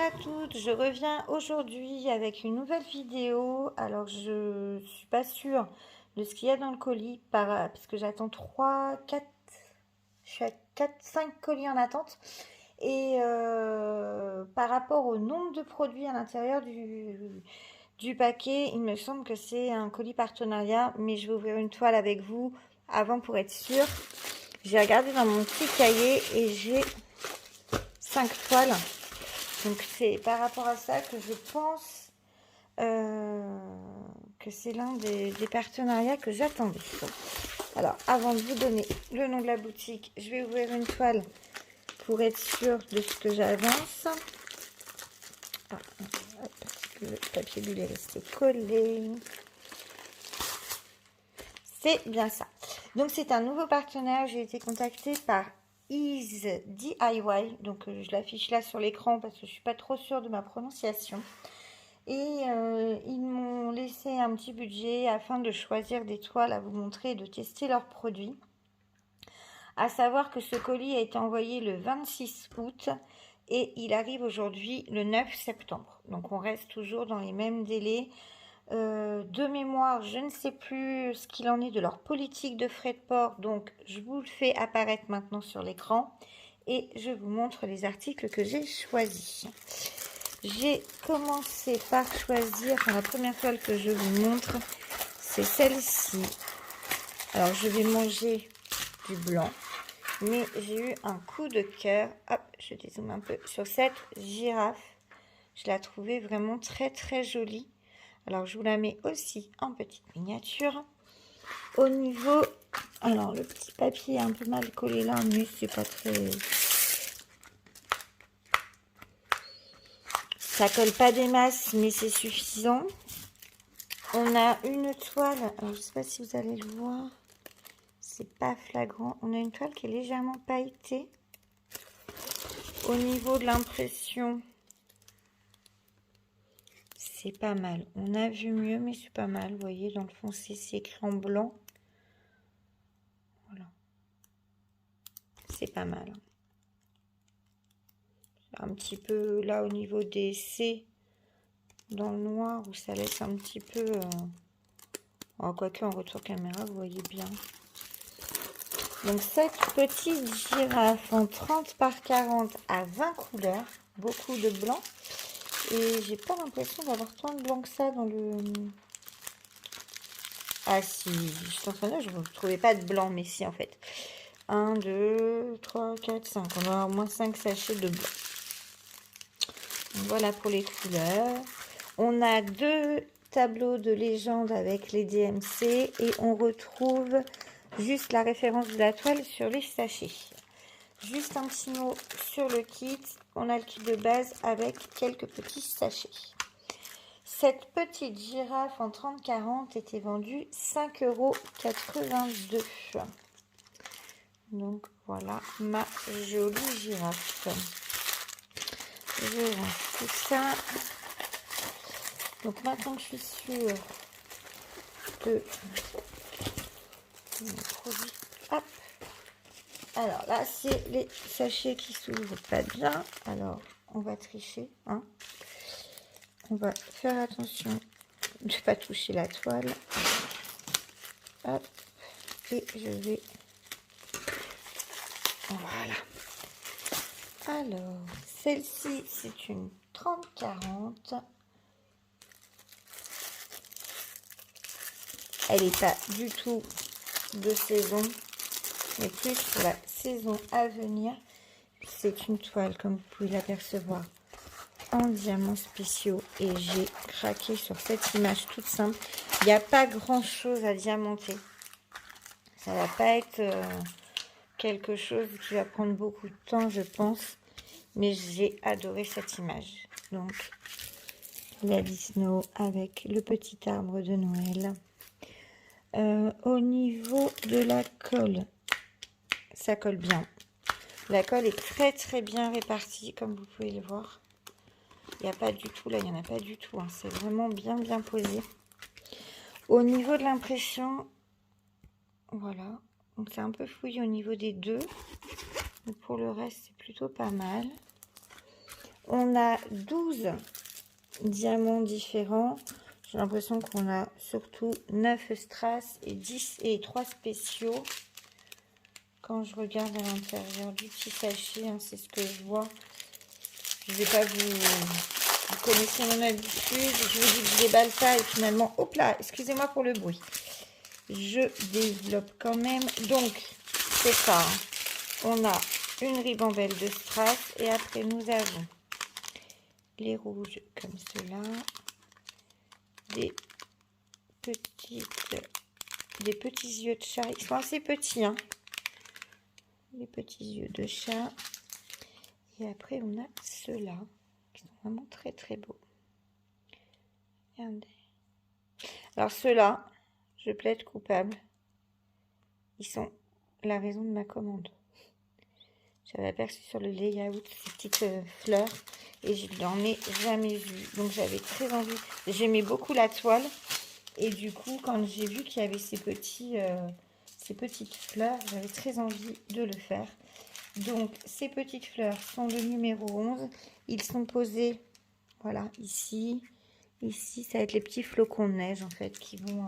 à toutes, je reviens aujourd'hui avec une nouvelle vidéo. Alors je suis pas sûre de ce qu'il y a dans le colis parce que j'attends 3, 4, je suis à 4, 5 colis en attente. Et par rapport au nombre de produits à l'intérieur du paquet, il me semble que c'est un colis partenariat, mais je vais ouvrir une toile avec vous avant pour être sûre. J'ai regardé dans mon petit cahier et j'ai 5 toiles. Donc c'est par rapport à ça que je pense que c'est l'un des partenariats que j'attendais. Alors avant de vous donner le nom de la boutique, je vais ouvrir une toile pour être sûre de ce que j'avance. Ah, parce que le papier bulle est resté collé. C'est bien ça. Donc c'est un nouveau partenaire. J'ai été contactée par Ease DIY. Donc je l'affiche là sur l'écran parce que je ne suis pas trop sûre de ma prononciation. Et ils m'ont laissé un petit budget afin de choisir des toiles à vous montrer et de tester leurs produits. À savoir que ce colis a été envoyé le 26 août et il arrive aujourd'hui le 9 septembre. Donc on reste toujours dans les mêmes délais. De mémoire, je ne sais plus ce qu'il en est de leur politique de frais de port, donc je vous le fais apparaître maintenant sur l'écran et je vous montre les articles que j'ai choisis. J'ai commencé par choisir, la première toile que je vous montre, c'est celle-ci. Alors je vais manger du blanc, mais j'ai eu un coup de cœur. Hop, je dézoome un peu sur cette girafe. Je la trouvais vraiment très très jolie. Alors, je vous la mets aussi en petite miniature. Au niveau... Alors, le petit papier est un peu mal collé là, mais c'est pas très... Ça colle pas des masses, mais c'est suffisant. On a une toile... Alors, je sais pas si vous allez le voir. C'est pas flagrant. On a une toile qui est légèrement pailletée. Au niveau de l'impression... C'est pas mal. On a vu mieux, mais c'est pas mal. Vous voyez, dans le foncé, c'est écrit en blanc. Voilà. C'est pas mal. Un petit peu là au niveau des C dans le noir où ça laisse un petit peu... Oh, quoique en retour caméra, vous voyez bien. Donc cette petite girafe en 30 par 40 à 20 couleurs. Beaucoup de blanc. Et j'ai pas l'impression d'avoir tant de blanc que ça dans le... Ah si, je suis en train de... Je ne trouvais pas de blanc, mais si en fait. 1, 2, 3, 4, 5. On va avoir au moins 5 sachets de blanc. Donc, voilà pour les couleurs. On a 2 tableaux de légende avec les DMC et on retrouve juste la référence de la toile sur les sachets. Juste un petit mot sur le kit. On a le kit de base avec quelques petits sachets. Cette petite girafe en 30-40 était vendue 5,82 €. Donc voilà ma jolie girafe. Je range tout ça. Donc maintenant que je suis sûre de mes produits, hop. Alors là, c'est les sachets qui s'ouvrent pas bien. Alors, on va tricher, hein. On va faire attention de ne pas toucher la toile. Hop. Et je vais... Voilà. Alors, celle-ci, c'est une 30-40. Elle n'est pas du tout de saison, mais plus pour la saison à venir. C'est une toile, comme vous pouvez l'apercevoir, en diamants spéciaux. Et j'ai craqué sur cette image toute simple. Il n'y a pas grand-chose à diamanter. Ça ne va pas être quelque chose qui va prendre beaucoup de temps, je pense. Mais j'ai adoré cette image. Donc, la Disney avec le petit arbre de Noël. Au niveau de la colle, ça colle bien. La colle est très très bien répartie, comme vous pouvez le voir. Il n'y a pas du tout, là, il n'y en a pas du tout. Hein. C'est vraiment bien bien posé. Au niveau de l'impression, voilà. Donc c'est un peu fouillé au niveau des deux. Mais pour le reste, c'est plutôt pas mal. On a 12 diamants différents. J'ai l'impression qu'on a surtout 9 strass et 10 et 3 spéciaux. Quand je regarde à l'intérieur du petit sachet, hein, c'est ce que je vois. Je ne vais pas vous connaissez mon habitude. Je vous dis que je déballe pas et finalement, hop là, excusez-moi pour le bruit. Je développe quand même. Donc, c'est ça. Hein. On a une ribambelle de strass et après nous avons les rouges comme cela, des petits yeux de chat. Ils sont assez petits, hein. Les petits yeux de chat. Et après, on a ceux-là qui sont vraiment très très beaux. Regardez. Alors ceux-là, je plaide coupable. Ils sont la raison de ma commande. J'avais aperçu sur le layout ces petites fleurs et je n'en ai jamais vu. Donc j'avais très envie. J'aimais beaucoup la toile et du coup quand j'ai vu qu'il y avait ces petites fleurs, j'avais très envie de le faire. Donc ces petites fleurs sont le numéro 11. Ils sont posés, voilà, ici. Ici, ça va être les petits flocons de neige en fait qui vont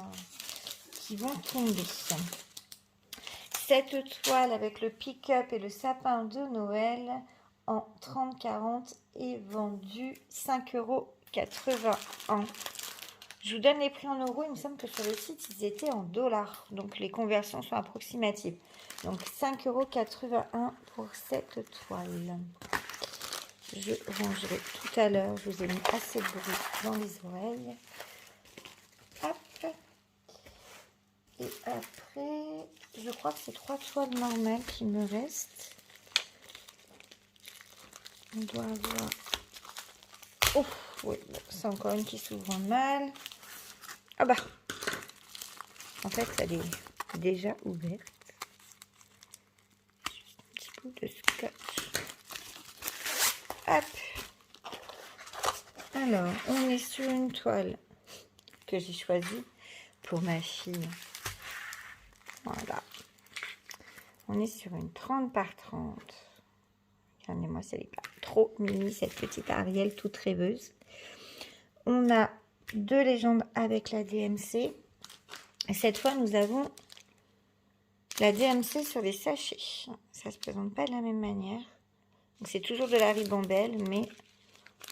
tomber. Cette toile avec le pick-up et le sapin de Noël en 30-40 est vendue 5,81 €. Je vous donne les prix en euros. Il me semble que sur le site, ils étaient en dollars. Donc, les conversions sont approximatives. Donc, 5,81 € pour cette toile. Je rangerai tout à l'heure. Je vous ai mis assez de bruit dans les oreilles. Hop. Et après, je crois que c'est 3 toiles normales qui me restent. On doit avoir... Oh, oui, c'est encore une qui s'ouvre mal. Ah bah, en fait, elle est déjà ouverte. Juste un petit bout de scotch. Hop. Alors, on est sur une toile que j'ai choisie pour ma fille. Voilà. On est sur une 30 par 30. Regardez-moi, ça n'est pas trop mimi, cette petite Ariel toute rêveuse. On a 2 légendes avec la DMC. Et cette fois, nous avons la DMC sur les sachets. Ça ne se présente pas de la même manière. C'est toujours de la ribambelle, mais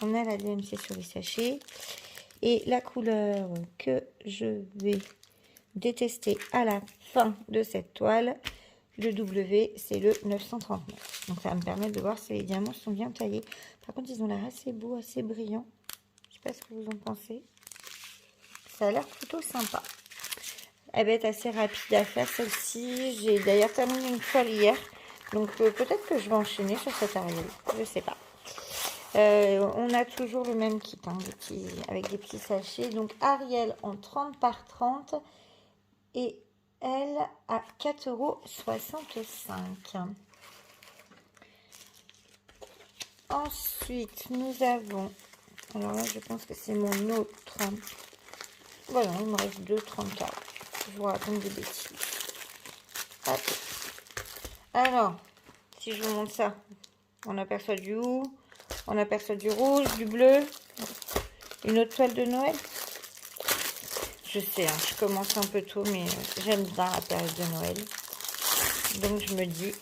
on a la DMC sur les sachets. Et la couleur que je vais détester à la fin de cette toile, le W, c'est le 939. Donc ça va me permettre de voir si les diamants sont bien taillés. Par contre, ils ont l'air assez beaux, assez brillants. Je ne sais pas ce que vous en pensez. Ça a l'air plutôt sympa. Elle va être assez rapide à faire celle-ci. J'ai d'ailleurs terminé une toile hier. Donc peut-être que je vais enchaîner sur cette Ariel. Je ne sais pas. On a toujours le même kit hein, avec des petits sachets. Donc Ariel en 30 par 30 et elle à 4,65 €. Ensuite, nous avons... Alors là, je pense que c'est mon autre. Voilà, il me reste 2,34. Je vous raconte des bêtises. Hop. Alors, si je vous montre ça, on aperçoit du où, on aperçoit du rouge, du bleu, une autre toile de Noël. Je sais, hein, je commence un peu tôt, mais j'aime bien la période de Noël. Donc je me dis,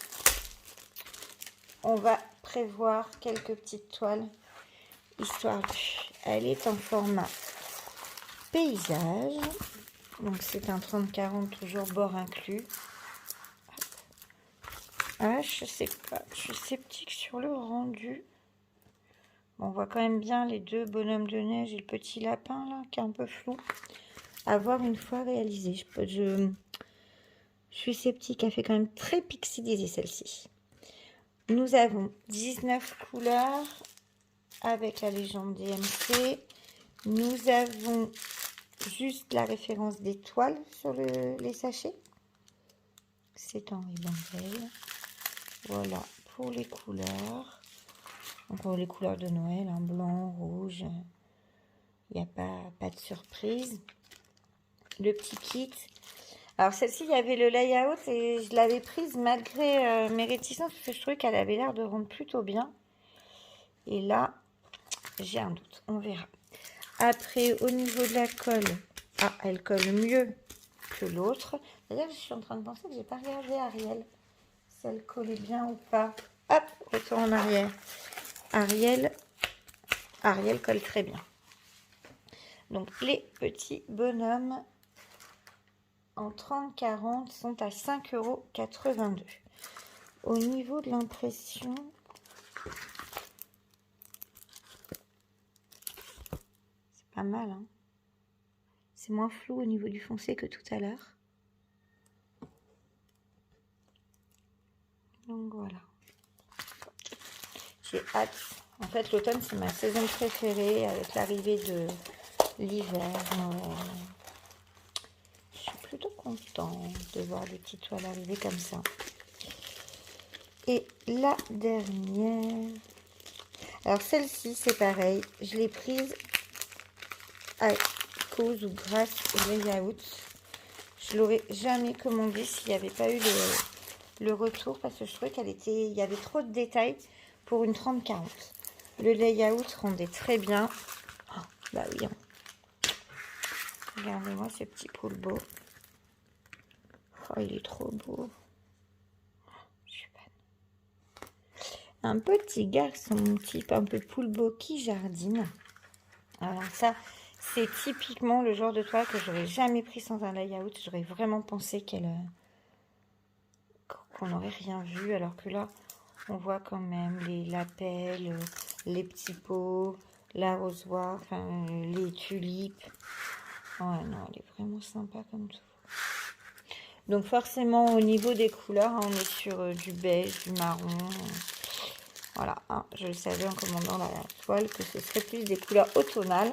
on va prévoir quelques petites toiles, histoire de... Elle est en format paysage. Donc c'est un 30-40, toujours bord inclus. Ah, je sais pas, je suis sceptique sur le rendu. Bon, on voit quand même bien les 2 bonhommes de neige et le petit lapin là, qui est un peu flou. À voir une fois réalisé. Je suis sceptique, elle fait quand même très pixelisée celle-ci. Nous avons 19 couleurs avec la légende DMC. Nous avons juste la référence d'étoiles sur les sachets. C'est en ribambelle. Voilà pour les couleurs. Donc les couleurs de Noël, hein, blanc, rouge. Il n'y a pas de surprise. Le petit kit. Alors celle-ci, il y avait le layout et je l'avais prise malgré mes réticences parce que je trouvais qu'elle avait l'air de rendre plutôt bien. Et là, j'ai un doute, on verra. Après, au niveau de la colle, elle colle mieux que l'autre. D'ailleurs, je suis en train de penser que j'ai pas regardé Ariel, si elle collait bien ou pas. Hop, retour en arrière. Ariel colle très bien. Donc, les petits bonhommes en 30-40 sont à 5,82 €. Au niveau de l'impression, c'est pas mal, hein. C'est moins flou au niveau du foncé que tout à l'heure. Donc voilà. J'ai hâte. En fait, l'automne, c'est ma saison préférée avec l'arrivée de l'hiver. Je suis plutôt contente de voir des petites toiles arriver comme ça. Et la dernière. Alors celle-ci, c'est pareil. Je l'ai prise à cause ou grâce au layout. Je l'aurais jamais commandé s'il n'y avait pas eu le retour parce que je trouvais il y avait trop de détails pour une 30-40. Le layout rendait très bien. Oh, bah oui. Regardez-moi ce petit poulbeau. Oh, il est trop beau. Je suis fan. Un petit garçon type un peu poulbeau qui jardine. Alors ça, c'est typiquement le genre de toile que j'aurais jamais pris sans un layout. J'aurais vraiment pensé qu'on n'aurait rien vu, alors que là, on voit quand même les lapels, les petits pots, l'arrosoir, enfin les tulipes. Ouais, non, elle est vraiment sympa comme tout. Donc forcément, au niveau des couleurs, on est sur du beige, du marron. Voilà, hein, je le savais en commandant la toile que ce serait plus des couleurs automnales.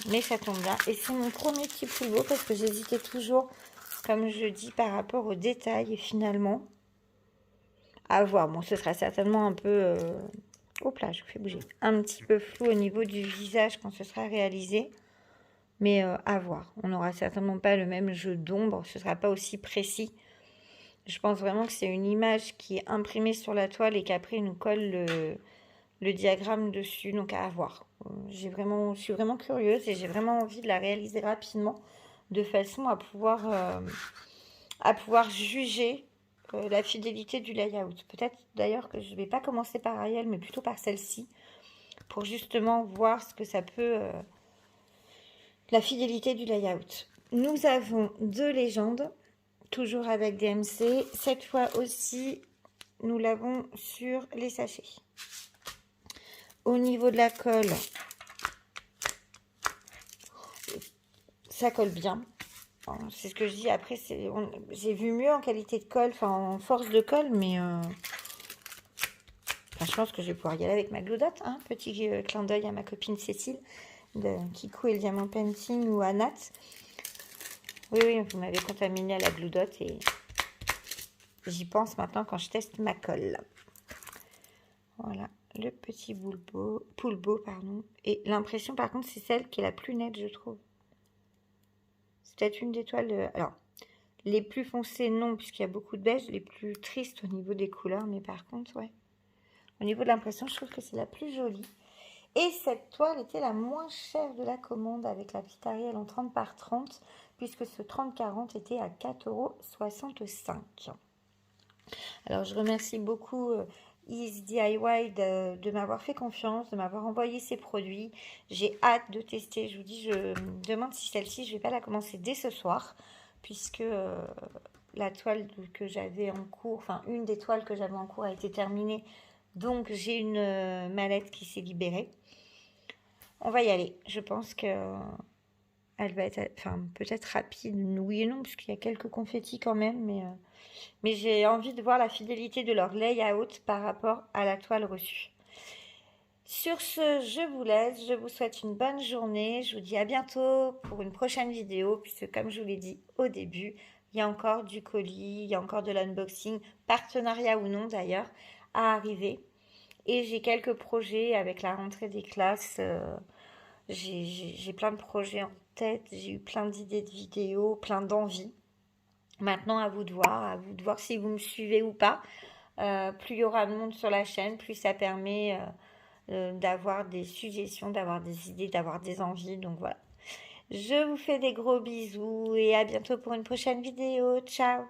Mais ça tombe bien. Et c'est mon premier petit poulbeau parce que j'hésitais toujours, comme je dis, par rapport aux détails. Et finalement, à voir. Bon, ce sera certainement un peu... Hop là, je vous fais bouger. Un petit peu flou au niveau du visage quand ce sera réalisé. Mais à voir. On n'aura certainement pas le même jeu d'ombre. Ce ne sera pas aussi précis. Je pense vraiment que c'est une image qui est imprimée sur la toile et qu'après, il nous colle le diagramme dessus. Donc à voir. Je suis vraiment curieuse et j'ai vraiment envie de la réaliser rapidement de façon à pouvoir juger la fidélité du layout. Peut-être d'ailleurs que je ne vais pas commencer par Ariel, mais plutôt par celle-ci, pour justement voir ce que ça peut... la fidélité du layout. Nous avons deux légendes, toujours avec DMC. Cette fois aussi, nous l'avons sur les sachets. Au niveau de la colle, ça colle bien. C'est ce que je dis. Après, j'ai vu mieux en qualité de colle, enfin en force de colle, mais je pense que je vais pouvoir y aller avec ma Glue Dot. Hein. Petit clin d'œil à ma copine Cécile de Kikou et le Diamant Painting ou à Nat. Oui, vous m'avez contaminé à la Glue Dot et j'y pense maintenant quand je teste ma colle. Voilà, le petit poulbeau, pardon. Et l'impression, par contre, c'est celle qui est la plus nette, je trouve. C'est peut-être une des toiles... Alors, les plus foncées, non, puisqu'il y a beaucoup de beige. Les plus tristes au niveau des couleurs, mais par contre, ouais. Au niveau de l'impression, je trouve que c'est la plus jolie. Et cette toile était la moins chère de la commande avec la petite Ariel en 30 par 30, puisque ce 30-40 était à 4,65 €. Alors, je remercie beaucoup Is DIY de m'avoir fait confiance, de m'avoir envoyé ces produits. J'ai hâte de tester. Je vous dis, je me demande si celle-ci, je ne vais pas la commencer dès ce soir, puisque la toile que j'avais en cours, enfin une des toiles que j'avais en cours a été terminée. Donc, j'ai une mallette qui s'est libérée. On va y aller. Je pense que elle va être, enfin, peut-être rapide, oui et non, puisqu'il y a quelques confettis quand même, mais j'ai envie de voir la fidélité de leur layout par rapport à la toile reçue. Sur ce, je vous laisse. Je vous souhaite une bonne journée. Je vous dis à bientôt pour une prochaine vidéo, puisque comme je vous l'ai dit au début, il y a encore du colis, il y a encore de l'unboxing, partenariat ou non d'ailleurs, à arriver. Et j'ai quelques projets avec la rentrée des classes. J'ai plein de projets en tête, j'ai eu plein d'idées de vidéos, plein d'envies. Maintenant, à vous de voir si vous me suivez ou pas. Plus il y aura de monde sur la chaîne, plus ça permet d'avoir des suggestions, d'avoir des idées, d'avoir des envies. Donc voilà. Je vous fais des gros bisous et à bientôt pour une prochaine vidéo. Ciao!